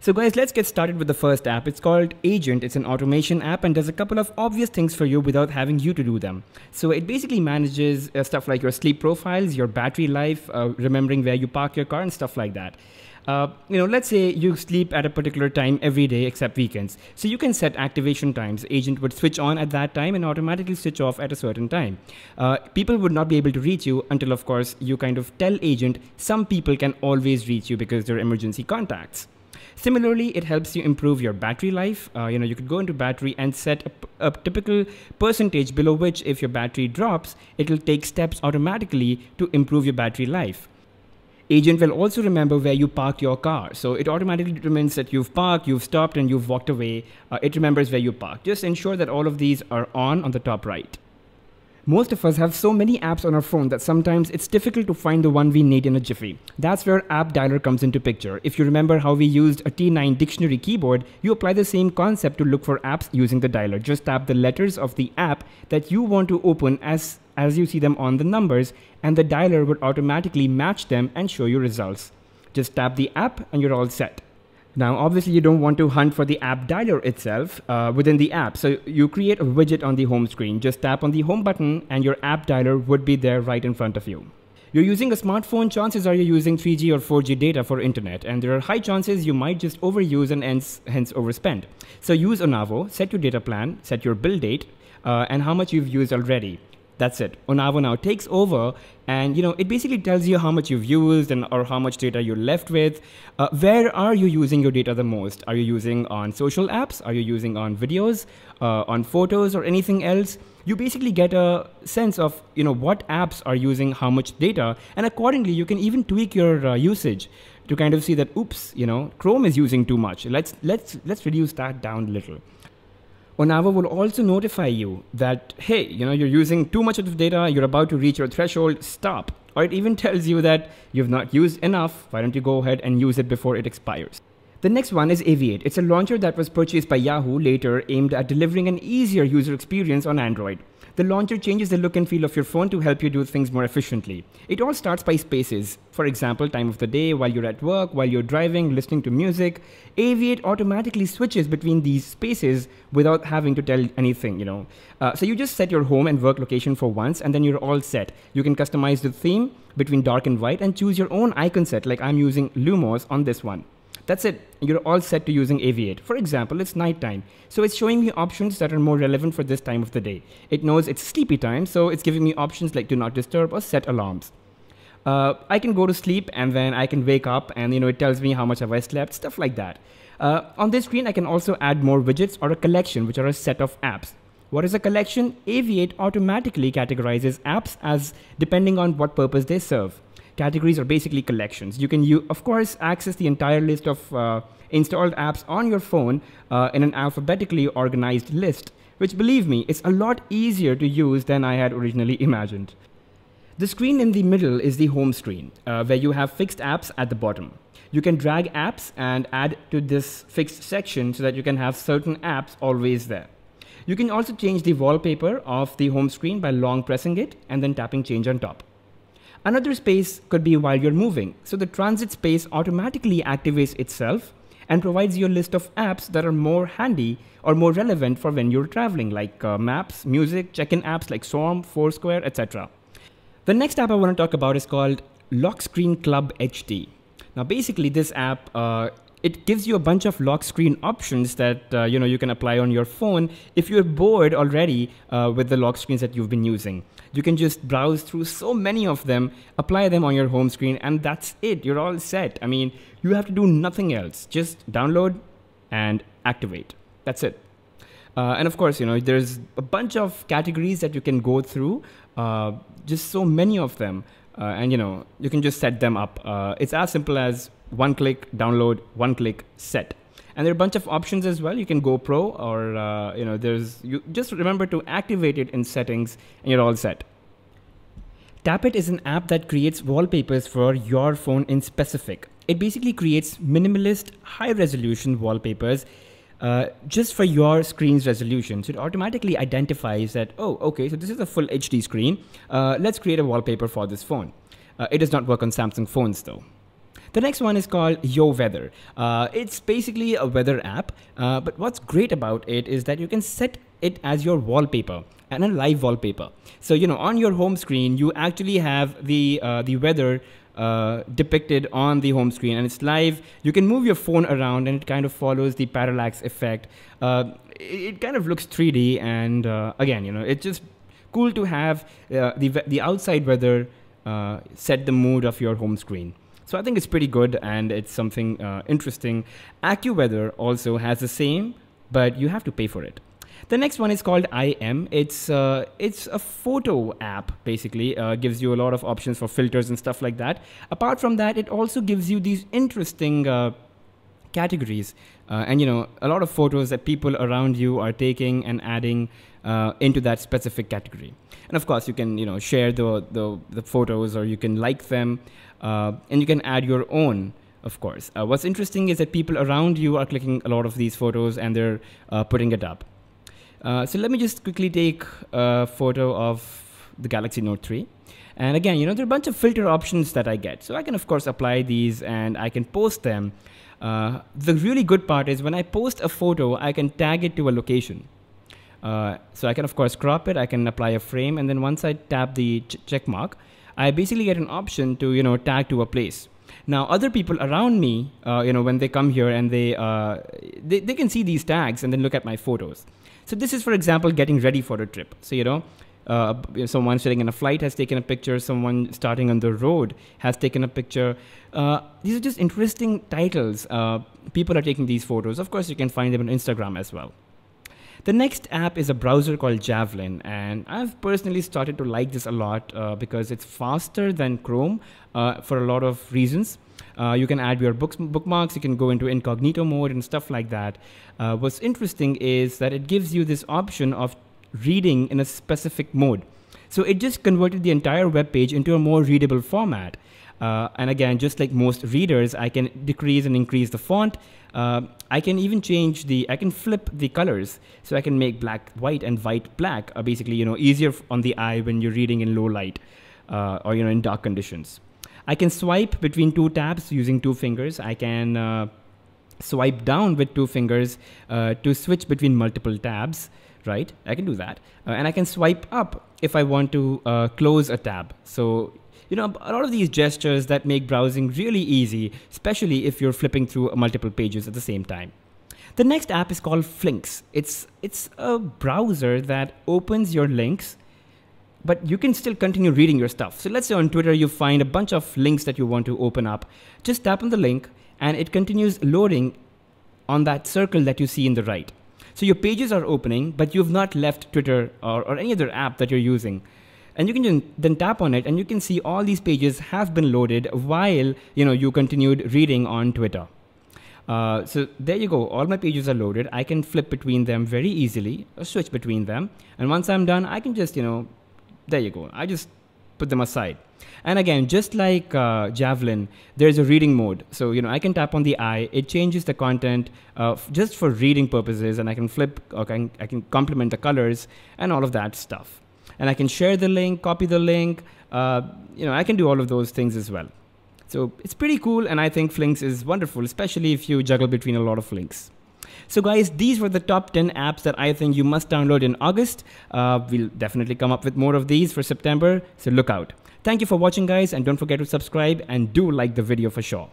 So guys, let's get started with the first app. It's called Agent. It's an automation app and does a couple of obvious things for you without having you to do them. So it basically manages stuff like your sleep profiles, your battery life, remembering where you park your car and stuff like that. Let's say you sleep at a particular time every day except weekends. So you can set activation times. Agent would switch on at that time and automatically switch off at a certain time. People would not be able to reach you until, of course, you kind of tell Agent some people can always reach you because they're emergency contacts. Similarly, it helps you improve your battery life. You could go into battery and set a typical percentage below which if your battery drops, it will take steps automatically to improve your battery life. Agent will also remember where you parked your car. So it automatically determines that you've parked, you've stopped, and you've walked away. It remembers where you parked. Just ensure that all of these are on the top right. Most of us have so many apps on our phone that sometimes it's difficult to find the one we need in a jiffy. That's where App Dialer comes into picture. If you remember how we used a T9 dictionary keyboard, you apply the same concept to look for apps using the dialer. Just tap the letters of the app that you want to open as you see them on the numbers, and the dialer would automatically match them and show you results. Just tap the app and you're all set. Now, obviously, you don't want to hunt for the app dialer itself within the app. So you create a widget on the home screen. Just tap on the home button and your app dialer would be there right in front of you. You're using a smartphone, chances are you're using 3G or 4G data for internet, and there are high chances you might just overuse and hence overspend. So use Onavo, set your data plan, set your bill date, and how much you've used already. That's it. Onavo now takes over and it basically tells you how much you've used or how much data you're left with. Where are you using your data the most? Are you using on social apps? Are you using on videos, on photos or anything else? You basically get a sense of what apps are using how much data, and accordingly you can even tweak your usage to kind of see that oops, Chrome is using too much. Let's reduce that down a little. Onavo will also notify you that, hey, you're using too much of the data, you're about to reach your threshold, stop. Or it even tells you that you've not used enough, why don't you go ahead and use it before it expires. The next one is Aviate. It's a launcher that was purchased by Yahoo later, aimed at delivering an easier user experience on Android. The launcher changes the look and feel of your phone to help you do things more efficiently. It all starts by spaces. For example, time of the day, while you're at work, while you're driving, listening to music. Aviate automatically switches between these spaces without having to tell anything, So you just set your home and work location for once and then you're all set. You can customize the theme between dark and white and choose your own icon set, like I'm using Lumos on this one. That's it. You're all set to using Aviate. For example, it's nighttime. So it's showing me options that are more relevant for this time of the day. It knows it's sleepy time, so it's giving me options like do not disturb or set alarms. I can go to sleep and then I can wake up and it tells me how much have I slept, stuff like that. On this screen, I can also add more widgets or a collection, which are a set of apps. What is a collection? Aviate automatically categorizes apps as depending on what purpose they serve. Categories are basically collections. You can, of course, access the entire list of installed apps on your phone in an alphabetically organized list, which, believe me, is a lot easier to use than I had originally imagined. The screen in the middle is the home screen, where you have fixed apps at the bottom. You can drag apps and add to this fixed section so that you can have certain apps always there. You can also change the wallpaper of the home screen by long pressing it and then tapping change on top. Another space could be while you're moving. So the transit space automatically activates itself and provides you a list of apps that are more handy or more relevant for when you're traveling, like maps, music, check-in apps like Swarm, Foursquare, etc. The next app I want to talk about is called Lock Screen Club HD. Now basically this app, it gives you a bunch of lock screen options that you can apply on your phone if you're bored already with the lock screens that you've been using. You can just browse through so many of them, apply them on your home screen, and that's it. You're all set. I mean, you have to do nothing else. Just download and activate. That's it. And of course, there's a bunch of categories that you can go through, just so many of them. And you can just set them up. It's as simple as one click, download, one click, set. And there are a bunch of options as well. You can go pro or, you just remember to activate it in settings and you're all set. TAPET is an app that creates wallpapers for your phone in specific. It basically creates minimalist, high resolution wallpapers just for your screen's resolution. So it automatically identifies that, oh, okay, so this is a full HD screen. Let's create a wallpaper for this phone. It does not work on Samsung phones though. The next one is called Yo Weather. It's basically a weather app, but what's great about it is that you can set it as your wallpaper and a live wallpaper. So, you know, on your home screen, you actually have the weather depicted on the home screen, and it's live. You can move your phone around and it kind of follows the parallax effect. It kind of looks 3D, and again, you know, it's just cool to have the outside weather set the mood of your home screen. So I think it's pretty good, and it's something interesting. AccuWeather also has the same, but you have to pay for it. The next one is called IM. It's a photo app, basically. Gives you a lot of options for filters and stuff like that. Apart from that, it also gives you these interesting categories. And, you know, a lot of photos that people around you are taking and adding into that specific category. And of course, you can, you know, share the photos, or you can like them, and you can add your own, of course. What's interesting is that people around you are clicking a lot of these photos and they're putting it up. So let me just quickly take a photo of the Galaxy Note 3. And again, you know, there are a bunch of filter options that I get. So I can, of course, apply these and I can post them. The really good part is when I post a photo, I can tag it to a location. So I can, of course, crop it. I can apply a frame. And then once I tap the check mark, I basically get an option to, you know, tag to a place. Now, other people around me, you know, when they come here and they can see these tags and then look at my photos. So this is, for example, getting ready for a trip. So, you know, someone sitting in a flight has taken a picture. Someone starting on the road has taken a picture. These are just interesting titles. People are taking these photos. Of course, you can find them on Instagram as well. The next app is a browser called JAVELIN, and I've personally started to like this a lot because it's faster than Chrome for a lot of reasons. You can add your bookmarks, you can go into incognito mode and stuff like that. What's interesting is that it gives you this option of reading in a specific mode. So it just converted the entire web page into a more readable format. And again, just like most readers, I can decrease and increase the font. I can even change I can flip the colors. So I can make black white and white black, basically, you know, easier on the eye when you're reading in low light or, you know, in dark conditions. I can swipe between two tabs using 2 fingers. I can swipe down with 2 fingers to switch between multiple tabs, right? I can do that. And I can swipe up if I want to close a tab. So, you know, a lot of these gestures that make browsing really easy, especially if you're flipping through multiple pages at the same time. The next app is called FLYNX. It's a browser that opens your links, but you can still continue reading your stuff. So let's say on Twitter, you find a bunch of links that you want to open up. Just tap on the link and it continues loading on that circle that you see in the right. So your pages are opening, but you've not left Twitter or any other app that you're using. And you can then tap on it and you can see all these pages have been loaded while, you know, you continued reading on Twitter. So there you go. All my pages are loaded. I can flip between them very easily, or switch between them. And once I'm done, I can just, you know, there you go. I just put them aside. And again, just like JAVELIN, there's a reading mode. So, you know, I can tap on the eye. It changes the content just for reading purposes. And I can flip, I can complement the colors and all of that stuff. And I can share the link, copy the link. You know, I can do all of those things as well. So it's pretty cool. And I think FLYNX is wonderful, especially if you juggle between a lot of links. So guys, these were the top 10 apps that I think you must download in August. We'll definitely come up with more of these for September, so look out. Thank you for watching, guys, and don't forget to subscribe and do like the video for sure.